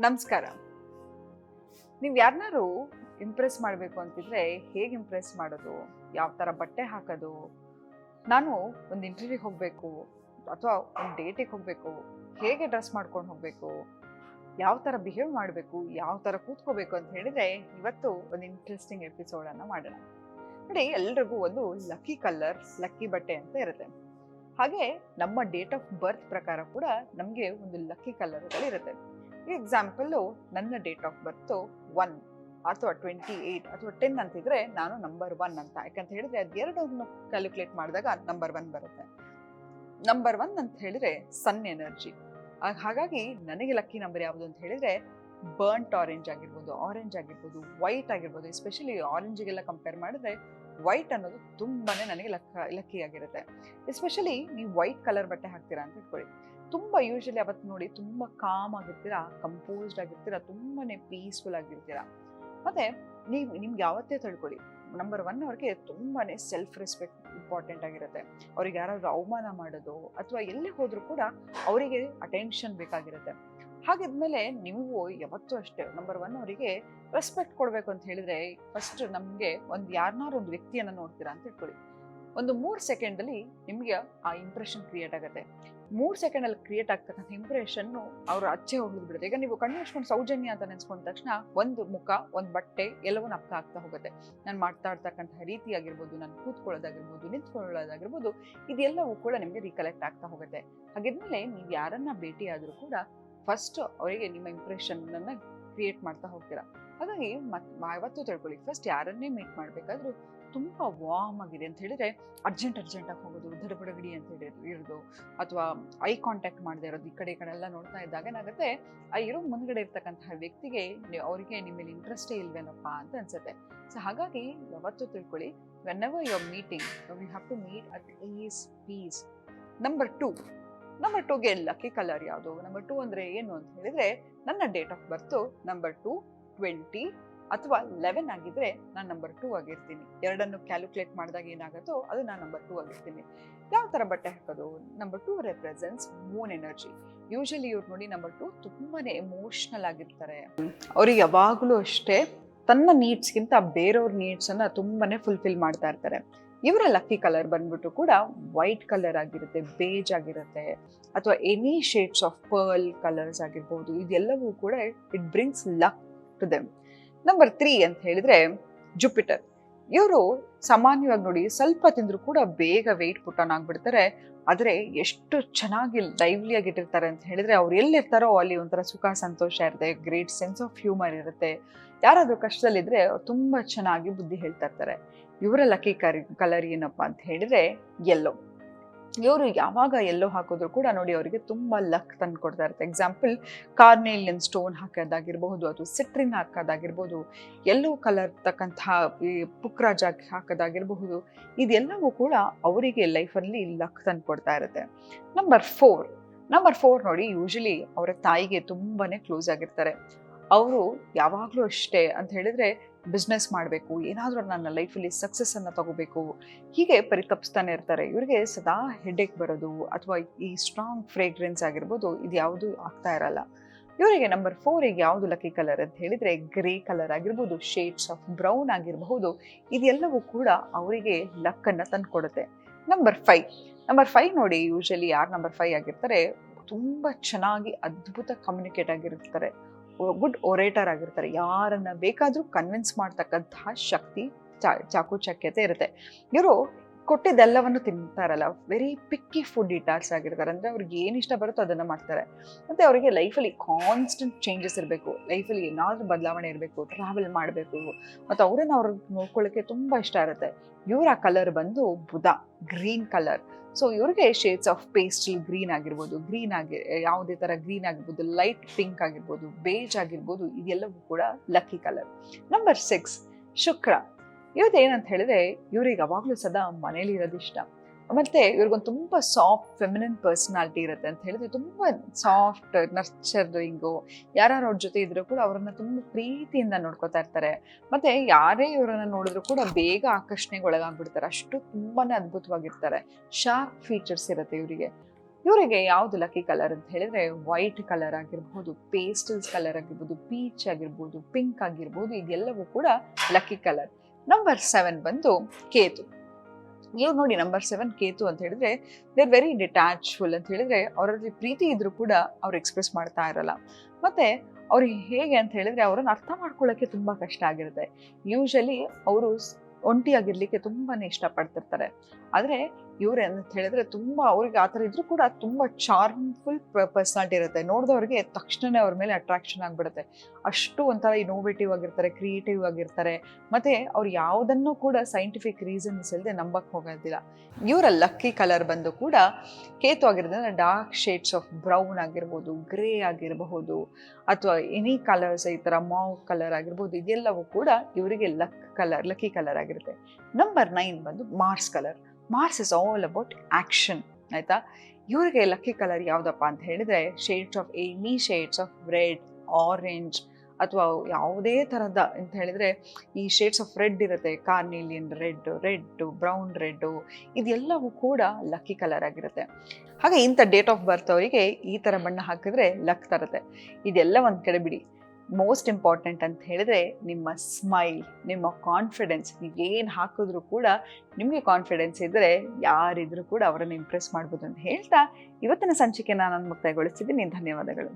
ನಮಸ್ಕಾರ. ನೀವು ಯಾರನ್ನಾರು ಇಂಪ್ರೆಸ್ ಮಾಡಬೇಕು ಅಂತಿದ್ರೆ ಹೇಗೆ ಇಂಪ್ರೆಸ್ ಮಾಡೋದು? ಯಾವ ಥರ ಬಟ್ಟೆ ಹಾಕೋದು? ನಾನು ಒಂದು ಇಂಟರ್ವ್ಯೂಗೆ ಹೋಗಬೇಕು ಅಥವಾ ಒಂದು ಡೇಟಿಗೆ ಹೋಗಬೇಕು, ಹೇಗೆ ಡ್ರೆಸ್ ಮಾಡ್ಕೊಂಡು ಹೋಗಬೇಕು, ಯಾವ ಥರ ಬಿಹೇವ್ ಮಾಡಬೇಕು, ಯಾವ ಥರ ಕೂತ್ಕೋಬೇಕು ಅಂತ ಹೇಳಿದರೆ ಇವತ್ತು ಒಂದು ಇಂಟ್ರೆಸ್ಟಿಂಗ್ ಎಪಿಸೋಡನ್ನು ಮಾಡೋಣ. ನೋಡಿ, ಎಲ್ರಿಗೂ ಒಂದು ಲಕ್ಕಿ ಕಲರ್, ಲಕ್ಕಿ ಬಟ್ಟೆ ಅಂತ ಇರುತ್ತೆ. ಹಾಗೆ ನಮ್ಮ ಡೇಟ್ ಆಫ್ ಬರ್ತ್ ಪ್ರಕಾರ ಕೂಡ ನಮಗೆ ಒಂದು ಲಕ್ಕಿ ಕಲರ್ಗಳಿರುತ್ತೆ. ಎಕ್ಸಾಂಪಲ್ಲು, ನನ್ನ ಡೇಟ್ ಆಫ್ ಬರ್ತು 1 ಅಥವಾ 28 ಅಥವಾ 10 ಅಂತಿದ್ರೆ ನಾನು ನಂಬರ್ 1 ಅಂತ. ಯಾಕಂತ ಹೇಳಿದ್ರೆ ಅದು ಎರಡನ್ನು ಕ್ಯಾಲ್ಕುಲೇಟ್ ಮಾಡಿದಾಗ ನಂಬರ್ 1 ಬರುತ್ತೆ. ನಂಬರ್ 1 ಅಂತ ಹೇಳಿದ್ರೆ ಸನ್ ಎನರ್ಜಿ. ಹಾಗಾಗಿ ನನಗೆ ಲಕ್ಕಿ ನಂಬರ್ ಯಾವುದು ಅಂತ ಹೇಳಿದ್ರೆ ಬರ್ಂಟ್ ಆರೆಂಜ್ ಆಗಿರ್ಬೋದು, ಆರೆಂಜ್ ಆಗಿರ್ಬೋದು, ವೈಟ್ ಆಗಿರ್ಬೋದು. ಎಸ್ಪೆಷಲಿ ಆರೆಂಜಿಗೆಲ್ಲ ಕಂಪೇರ್ ಮಾಡಿದ್ರೆ ವೈಟ್ ಅನ್ನೋದು ತುಂಬಾನೇ ನನಗೆ ಲಕ್ಕಿ ಆಗಿರುತ್ತೆ. ಎಸ್ಪೆಷಲಿ ನೀವು ವೈಟ್ ಕಲರ್ ಬಟ್ಟೆ ಹಾಕ್ತೀರಾ ಅಂತ ಇಟ್ಕೊಳ್ಳಿ, ತುಂಬ ಯೂಶಲಿ ಅವತ್ತು ನೋಡಿ ತುಂಬ ಕಾಮ್ ಆಗಿರ್ತೀರಾ, ಕಂಪೋಸ್ಡ್ ಆಗಿರ್ತೀರಾ, ತುಂಬಾನೇ ಪೀಸ್ಫುಲ್ ಆಗಿರ್ತೀರಾ. ಮತ್ತೆ ನಿಮ್ಗೆ ಯಾವತ್ತೇ ತಿಳ್ಕೊಳ್ಳಿ, ನಂಬರ್ 1 ಅವ್ರಿಗೆ ತುಂಬಾನೇ ಸೆಲ್ಫ್ ರೆಸ್ಪೆಕ್ಟ್ ಇಂಪಾರ್ಟೆಂಟ್ ಆಗಿರುತ್ತೆ. ಅವ್ರಿಗೆ ಯಾರಾದ್ರೂ ಅವಮಾನ ಮಾಡೋದು ಅಥವಾ ಎಲ್ಲಿ ಹೋದ್ರೂ ಕೂಡ ಅವರಿಗೆ ಅಟೆನ್ಷನ್ ಬೇಕಾಗಿರುತ್ತೆ. ಹಾಗಿದ್ಮೇಲೆ ನೀವು ಯಾವತ್ತೂ ಅಷ್ಟೇ ನಂಬರ್ 1 ಅವರಿಗೆ ರೆಸ್ಪೆಕ್ಟ್ ಕೊಡಬೇಕು ಅಂತ ಹೇಳಿದ್ರೆ ಫಸ್ಟ್ ನಮಗೆ ಯಾರನ್ನಾರು ಒಂದು ವ್ಯಕ್ತಿಯನ್ನು ನೋಡ್ತೀರಾ ಅಂತ ಇಟ್ಕೊಳ್ಳಿ, ಒಂದು 3 ಸೆಕೆಂಡಲ್ಲಿ ನಿಮಗೆ ಆ ಇಂಪ್ರೆಷನ್ ಕ್ರಿಯೇಟ್ ಆಗುತ್ತೆ. 3 ಸೆಕೆಂಡಲ್ಲಿ ಕ್ರಿಯೇಟ್ ಆಗ್ತಕ್ಕಂಥ ಇಂಪ್ರೆಷನ್ನು ಅವರು ಅಚ್ಚೆ ಹೋಗ್ಬಿಡುತ್ತೆ. ಈಗ ನೀವು ಕಣ್ಣು ಮುಚ್ಕೊಂಡು ಸೌಜನ್ಯ ಅಂತ ನೆನೆಸ್ಕೊಂಡ ತಕ್ಷಣ ಒಂದು ಮುಖ, ಒಂದು ಬಟ್ಟೆ ಎಲ್ಲವೂ ನಪ್ಪ ಆಗ್ತಾ ಹೋಗುತ್ತೆ. ನಾನು ಮಾತಾಡ್ತಕ್ಕಂತಹ ರೀತಿ ಆಗಿರ್ಬೋದು, ನಾನು ಕೂತ್ಕೊಳ್ಳೋದಾಗಿರ್ಬೋದು, ನಿಂತ್ಕೊಳ್ಳೋದಾಗಿರ್ಬೋದು, ಇದೆಲ್ಲವೂ ಕೂಡ ನಿಮಗೆ ರೀಕಲೆಕ್ಟ್ ಆಗ್ತಾ ಹೋಗುತ್ತೆ. ಹಾಗಿದ್ಮೇಲೆ ನೀವು ಯಾರನ್ನ ಭೇಟಿ ಆದರೂ ಕೂಡ ಫಸ್ಟ್ ಅವರಿಗೆ ನಿಮ್ಮ ಇಂಪ್ರೆಷನ್ನ ಕ್ರಿಯೇಟ್ ಮಾಡ್ತಾ ಹೋಗ್ತೀರಾ. ಹಾಗಾಗಿ ಯಾವತ್ತೂ ತಿಳ್ಕೊಳ್ಳಿ, ಫಸ್ಟ್ ಯಾರನ್ನೇ ಮೀಟ್ ಮಾಡಬೇಕಾದ್ರೂ ತುಂಬ ವಾರ್ಮ್ ಆಗಿದೆ ಅಂತ ಹೇಳಿದ್ರೆ ಅರ್ಜೆಂಟಾಗಿ ಹೋಗೋದು, ದಡಬಡಗಡಿ ಅಂತ ಇರೋದು, ಅಥವಾ ಐ ಕಾಂಟ್ಯಾಕ್ಟ್ ಮಾಡದೇ ಇರೋದು, ಈ ಕಡೆ ಎಲ್ಲ ನೋಡ್ತಾ ಇದ್ದಾಗ ಏನಾಗುತ್ತೆ, ಆ ಇರೋ ಮುಂದ್ಗಡೆ ಇರ್ತಕ್ಕಂತಹ ವ್ಯಕ್ತಿಗೆ ಅವರಿಗೆ ನಿಮ್ಮ ಮೇಲೆ ಇಂಟ್ರೆಸ್ಟೇ ಇಲ್ವೇನಪ್ಪ ಅಂತ ಅನ್ಸುತ್ತೆ. ಸೊ ಹಾಗಾಗಿ ಯಾವತ್ತೂ ತಿಳ್ಕೊಳ್ಳಿ, whenever you are meeting you have to meet at ease peace. Number 2ಗೆ ಲಕ್ಕಿ ಕಲರ್ ಯಾವುದು? ನಂಬರ್ 2 ಅಂದರೆ ಏನು ಅಂತ ಹೇಳಿದ್ರೆ, ನನ್ನ ಡೇಟ್ ಆಫ್ ಬರ್ತು ನಂಬರ್ 2, 20 ಅಥವಾ 11 ಆಗಿದ್ರೆ ನಾನು ನಂಬರ್ 2 ಆಗಿರ್ತೀನಿ. ಎರಡನ್ನು ಕ್ಯಾಲ್ಕುಲೇಟ್ ಮಾಡಿದಾಗ ಏನಾಗುತ್ತೋ ಅದು ನಾನು ನಂಬರ್ 2 ಆಗಿರ್ತೀನಿ. ಯಾವ ಥರ ಬಟ್ಟೆ ಹಾಕೋದು? Number 2 represents Moon energy. Usually ಇವ್ರು ನೋಡಿ ನಂಬರ್ 2 ತುಂಬಾನೇ ಎಮೋಷ್ನಲ್ ಆಗಿರ್ತಾರೆ. ಅವ್ರಿಗೆ ಯಾವಾಗಲೂ ಅಷ್ಟೇ ತನ್ನ ನೀಡ್ಸ್ಗಿಂತ ಬೇರೆಯವ್ರ ನೀಡ್ಸನ್ನು ತುಂಬಾನೇ ಫುಲ್ಫಿಲ್ ಮಾಡ್ತಾ ಇರ್ತಾರೆ. ಇವರ ಲಕ್ಕಿ ಕಲರ್ ಬಂದ್ಬಿಟ್ಟು ಕೂಡ ವೈಟ್ ಕಲರ್ ಆಗಿರುತ್ತೆ, ಬೇಜ್ ಆಗಿರುತ್ತೆ, ಅಥವಾ any shades of pearl colours ಆಗಿರ್ಬೋದು. ಇದೆಲ್ಲವೂ ಕೂಡ it brings luck to them. Number 3 ಅಂತ ಹೇಳಿದ್ರೆ ಜುಪಿಟರ್. ಇವರು ಸಾಮಾನ್ಯವಾಗಿ ನೋಡಿ ಸ್ವಲ್ಪ ತಿಂದ್ರು ಕೂಡ ಬೇಗ ವೆಯ್ಟ್ ಪುಟ್ ಆನ್ ಆಗ್ಬಿಡ್ತಾರೆ. ಆದರೆ ಎಷ್ಟು ಚೆನ್ನಾಗಿ ಲೈವ್ಲಿ ಆಗಿಟ್ಟಿರ್ತಾರೆ ಅಂತ ಹೇಳಿದ್ರೆ, ಅವ್ರು ಎಲ್ಲಿರ್ತಾರೋ ಅಲ್ಲಿ ಒಂಥರ ಸುಖ ಸಂತೋಷ ಇರುತ್ತೆ, ಗ್ರೇಟ್ ಸೆನ್ಸ್ ಆಫ್ ಹ್ಯೂಮರ್ ಇರುತ್ತೆ. ಯಾರಾದರೂ ಕಷ್ಟದಲ್ಲಿದ್ದರೆ ಅವ್ರು ತುಂಬ ಚೆನ್ನಾಗಿ ಬುದ್ಧಿ ಹೇಳ್ತಾ ಇರ್ತಾರೆ. ಇವರ ಲಕ್ಕಿ ಕಲರ್ ಏನಪ್ಪ ಅಂತ ಹೇಳಿದ್ರೆ ಯೆಲ್ಲೋ. ಇವರು ಯಾವಾಗ ಎಲ್ಲೋ ಹಾಕಿದ್ರು ಕೂಡ ನೋಡಿ ಅವರಿಗೆ ತುಂಬ ಲಕ್ ತಂದು ಕೊಡ್ತಾ ಇರುತ್ತೆ. ಎಕ್ಸಾಂಪಲ್, ಕಾರ್ನೇಲಿಯನ್ ಸ್ಟೋನ್ ಹಾಕೋದಾಗಿರ್ಬಹುದು, ಅಥವಾ ಸಿಟ್ರಿನ್ ಹಾಕೋದಾಗಿರ್ಬೋದು, ಎಲ್ಲೋ ಕಲರ್ ತಕ್ಕಂತಹ ಈ ಪುಕ್ರಾಜ ಹಾಕೋದಾಗಿರಬಹುದು, ಇದೆಲ್ಲವೂ ಕೂಡ ಅವರಿಗೆ ಲೈಫಲ್ಲಿ ಲಕ್ ತಂದು ಕೊಡ್ತಾ ಇರುತ್ತೆ. ನಂಬರ್ 4 ನೋಡಿ, ಯೂಶಲಿ ಅವರ ತಾಯಿಗೆ ತುಂಬಾನೇ ಕ್ಲೋಸ್ ಆಗಿರ್ತಾರೆ. ಅವರು ಯಾವಾಗಲೂ ಅಷ್ಟೇ ಅಂತ ಹೇಳಿದ್ರೆ ಬಿಸ್ನೆಸ್ ಮಾಡಬೇಕು, ಏನಾದರೂ ನನ್ನ ಲೈಫಲ್ಲಿ ಸಕ್ಸಸ್ಸನ್ನು ತಗೋಬೇಕು, ಹೀಗೆ ಪರಿತಪಿಸ್ತಾನೆ ಇರ್ತಾರೆ. ಇವರಿಗೆ ಸದಾ ಹೆಡ್ಏಕ್ ಬರೋದು ಅಥವಾ ಈ ಸ್ಟ್ರಾಂಗ್ ಫ್ರೇಗ್ರೆನ್ಸ್ ಆಗಿರ್ಬೋದು, ಇದು ಯಾವುದೂ ಆಗ್ತಾ ಇರಲ್ಲ. ಇವರಿಗೆ ನಂಬರ್ 4ಗೆ ಯಾವುದು ಲಕ್ಕಿ ಕಲರ್ ಅಂತ ಹೇಳಿದರೆ ಗ್ರೇ ಕಲರ್ ಆಗಿರ್ಬೋದು, ಶೇಡ್ಸ್ ಆಫ್ ಬ್ರೌನ್ ಆಗಿರಬಹುದು, ಇದೆಲ್ಲವೂ ಕೂಡ ಅವರಿಗೆ ಲಕ್ಕನ್ನು ತಂದು ಕೊಡುತ್ತೆ. ನಂಬರ್ 5 ನೋಡಿ, ಯೂಶಲಿ ಯಾರು ನಂಬರ್ 5 ಆಗಿರ್ತಾರೆ ತುಂಬ ಚೆನ್ನಾಗಿ ಅದ್ಭುತ ಕಮ್ಯುನಿಕೇಟ್ ಆಗಿರ್ತಾರೆ, ಗುಡ್ ಒರೇಟರ್ ಆಗಿರ್ತಾರೆ. ಯಾರನ್ನ ಬೇಕಾದರೂ ಕನ್ವಿನ್ಸ್ ಮಾಡ್ತಕ್ಕಂತಹ ಶಕ್ತಿ, ಚಾಕುಚಕ್ಯತೆ ಇರುತ್ತೆ. ಇವರು ಕೊಟ್ಟಿದ್ದೆಲ್ಲವನ್ನು ತಿಂತಾರಲ್ಲ, ವೆರಿ ಪಿಕ್ಕಿ ಫುಡ್ ಈಟರ್ಸ್ ಆಗಿರ್ತಾರೆ. ಅಂದರೆ ಅವ್ರಿಗೆ ಏನು ಇಷ್ಟ ಬರುತ್ತೋ ಅದನ್ನು ಮಾಡ್ತಾರೆ. ಮತ್ತು ಅವರಿಗೆ ಲೈಫಲ್ಲಿ ಕಾನ್ಸ್ಟೆಂಟ್ ಚೇಂಜಸ್ ಇರಬೇಕು, ಲೈಫಲ್ಲಿ ಏನಾದರೂ ಬದಲಾವಣೆ ಇರಬೇಕು, ಟ್ರಾವೆಲ್ ಮಾಡಬೇಕು, ಮತ್ತು ಅವ್ರನ್ನ ನೋಡ್ಕೊಳ್ಳೋಕ್ಕೆ ತುಂಬ ಇಷ್ಟ ಇರುತ್ತೆ. ಇವರ ಕಲರ್ ಬಂದು ಬುಧ, ಗ್ರೀನ್ ಕಲರ್. ಸೊ ಇವ್ರಿಗೆ ಶೇಡ್ಸ್ ಆಫ್ ಪೇಸ್ಟಲ್ ಗ್ರೀನ್ ಆಗಿರ್ಬೋದು, ಯಾವುದೇ ಥರ ಗ್ರೀನ್ ಆಗಿರ್ಬೋದು, ಲೈಟ್ ಪಿಂಕ್ ಆಗಿರ್ಬೋದು, ಬೇಜ್ ಆಗಿರ್ಬೋದು, ಇದೆಲ್ಲವೂ ಕೂಡ ಲಕ್ಕಿ ಕಲರ್. ನಂಬರ್ 6 ಶುಕ್ರ. ಏನಂತ ಹೇಳಿದ್ರೆ ಇವ್ರಿಗೆ ಯಾವಾಗಲೂ ಸದಾ ಮನೇಲಿ ಇರೋದು ಇಷ್ಟ. ಮತ್ತು ಇವ್ರಿಗೊಂದು ತುಂಬ ಸಾಫ್ಟ್ ಫೆಮಿನಿನ್ ಪರ್ಸನಾಲಿಟಿ ಇರುತ್ತೆ ಅಂತ ಹೇಳಿದ್ರೆ, ತುಂಬ ಸಾಫ್ಟ್ ನರ್ಚರಿಂಗು. ಯಾರು ಅವ್ರ ಜೊತೆ ಇದ್ರೂ ಕೂಡ ಅವರನ್ನು ತುಂಬ ಪ್ರೀತಿಯಿಂದ ನೋಡ್ಕೋತಾ ಇರ್ತಾರೆ. ಮತ್ತು ಯಾರೇ ಇವರನ್ನು ನೋಡಿದ್ರು ಕೂಡ ಬೇಗ ಆಕರ್ಷಣೆಗೆ ಒಳಗಾಗ್ಬಿಡ್ತಾರೆ, ಅಷ್ಟು ತುಂಬಾ ಅದ್ಭುತವಾಗಿರ್ತಾರೆ. ಶಾರ್ಪ್ ಫೀಚರ್ಸ್ ಇರುತ್ತೆ ಇವರಿಗೆ. ಇವರಿಗೆ ಯಾವುದು ಲಕ್ಕಿ ಕಲರ್ ಅಂತ ಹೇಳಿದ್ರೆ ವೈಟ್ ಕಲರ್ ಆಗಿರ್ಬೋದು, ಪೇಸ್ಟಲ್ಸ್ ಕಲರ್ ಆಗಿರ್ಬೋದು, ಪೀಚ್ ಆಗಿರ್ಬೋದು, ಪಿಂಕ್ ಆಗಿರ್ಬೋದು, ಇದೆಲ್ಲವೂ ಕೂಡ ಲಕ್ಕಿ ಕಲರ್. ನಂಬರ್ 7 ಬಂದು ಕೇತು. ನೀವು ನೋಡಿ ನಂಬರ್ 7 ಕೇತು ಅಂತ ಹೇಳಿದ್ರೆ ದೇ ಆರ್ ವೆರಿ ಡಿಟ್ಯಾಚ್ಫುಲ್ ಅಂತ ಹೇಳಿದ್ರೆ ಅವರಲ್ಲಿ ಪ್ರೀತಿ ಇದ್ರೂ ಕೂಡ ಅವ್ರು ಎಕ್ಸ್ಪ್ರೆಸ್ ಮಾಡ್ತಾ ಇರಲ್ಲ. ಮತ್ತೆ ಅವ್ರಿಗೆ ಹೇಗೆ ಅಂತ ಹೇಳಿದ್ರೆ ಅವರನ್ನು ಅರ್ಥ ಮಾಡ್ಕೊಳ್ಳೋಕ್ಕೆ ತುಂಬಾ ಕಷ್ಟ ಆಗಿರುತ್ತೆ. ಯೂಶಲಿ ಅವರು ಒಂಟಿಯಾಗಿರ್ಲಿಕ್ಕೆ ತುಂಬಾನೇ ಇಷ್ಟಪಡ್ತಿರ್ತಾರೆ. ಆದರೆ ಇವ್ರು ಅಂತ ಹೇಳಿದ್ರೆ ತುಂಬಾ ಅವ್ರಿಗೆ ಆ ಥರ ಇದ್ರೂ ಕೂಡ ತುಂಬಾ ಚಾರ್ಮ್ಫುಲ್ ಪರ್ಸನಾಲಿಟಿ ಇರುತ್ತೆ. ನೋಡಿದವ್ರಿಗೆ ತಕ್ಷಣನೇ ಅವ್ರ ಮೇಲೆ ಅಟ್ರಾಕ್ಷನ್ ಆಗ್ಬಿಡುತ್ತೆ. ಅಷ್ಟು ಒಂಥರ ಇನೋವೇಟಿವ್ ಆಗಿರ್ತಾರೆ, ಕ್ರಿಯೇಟಿವ್ ಆಗಿರ್ತಾರೆ. ಮತ್ತೆ ಅವ್ರು ಯಾವುದನ್ನು ಕೂಡ ಸೈಂಟಿಫಿಕ್ ರೀಸನ್ಸ್ ಇಲ್ಲದೆ ನಂಬಕ್ಕೆ ಹೋಗೋದಿಲ್ಲ. ಇವರ ಲಕ್ಕಿ ಕಲರ್ ಬಂದು ಕೂಡ ಕೇತು ಆಗಿರೋದ್ರಿಂದ ಡಾರ್ಕ್ ಶೇಡ್ಸ್ ಆಫ್ ಬ್ರೌನ್ ಆಗಿರ್ಬೋದು, ಗ್ರೇ ಆಗಿರಬಹುದು, ಅಥವಾ ಎನಿ ಕಲರ್ಸ್ ಈ ಥರ ಮಾವ್ ಕಲರ್ ಆಗಿರ್ಬೋದು, ಇದೆಲ್ಲವೂ ಕೂಡ ಇವರಿಗೆ ಲಕ್ಕಿ ಕಲರ್ ಆಗಿರುತ್ತೆ. ನಂಬರ್ 9 ಬಂದು Mars colour. Mars is all about action, ಆಯಿತಾ. ಇವರಿಗೆ ಲಕ್ಕಿ ಕಲರ್ ಯಾವುದಪ್ಪ ಅಂತ ಹೇಳಿದರೆ any shades of red, orange, ಅಥವಾ ಯಾವುದೇ ಥರದ ಅಂತ ಹೇಳಿದರೆ ಈ ಶೇಡ್ಸ್ ಆಫ್ ರೆಡ್ ಇರುತ್ತೆ, ಕಾರ್ನಿಲಿಯನ್ ರೆಡ್ಡು, ಬ್ರೌನ್ ರೆಡ್ಡು, ಇದೆಲ್ಲವೂ ಕೂಡ ಲಕ್ಕಿ ಕಲರ್ ಆಗಿರುತ್ತೆ. ಹಾಗೆ ಇಂಥ ಡೇಟ್ ಆಫ್ ಬರ್ತ್ ಅವರಿಗೆ ಈ ಥರ ಬಣ್ಣ ಹಾಕಿದ್ರೆ ಲಕ್ ತರುತ್ತೆ. ಇದೆಲ್ಲ ಒಂದು ಕಡೆ ಬಿಡಿ. ಮೋಸ್ಟ್ ಇಂಪಾರ್ಟೆಂಟ್ ಅಂತ ಹೇಳಿದ್ರೆ ನಿಮ್ಮ ಸ್ಮೈಲ್, ನಿಮ್ಮ ಕಾನ್ಫಿಡೆನ್ಸ್. ನೀವೇನು ಹಾಕಿದ್ರೂ ಕೂಡ ನಿಮಗೆ ಕಾನ್ಫಿಡೆನ್ಸ್ ಇದ್ದರೆ ಯಾರಿದ್ರೂ ಕೂಡ ಅವರನ್ನು ಇಂಪ್ರೆಸ್ ಮಾಡ್ಬೋದು ಅಂತ ಹೇಳ್ತಾ ಇವತ್ತಿನ ಸಂಚಿಕೆನ ನಾನು ಮುಕ್ತಾಯಗೊಳಿಸ್ತಿದ್ದೀನಿ. ಧನ್ಯವಾದಗಳು.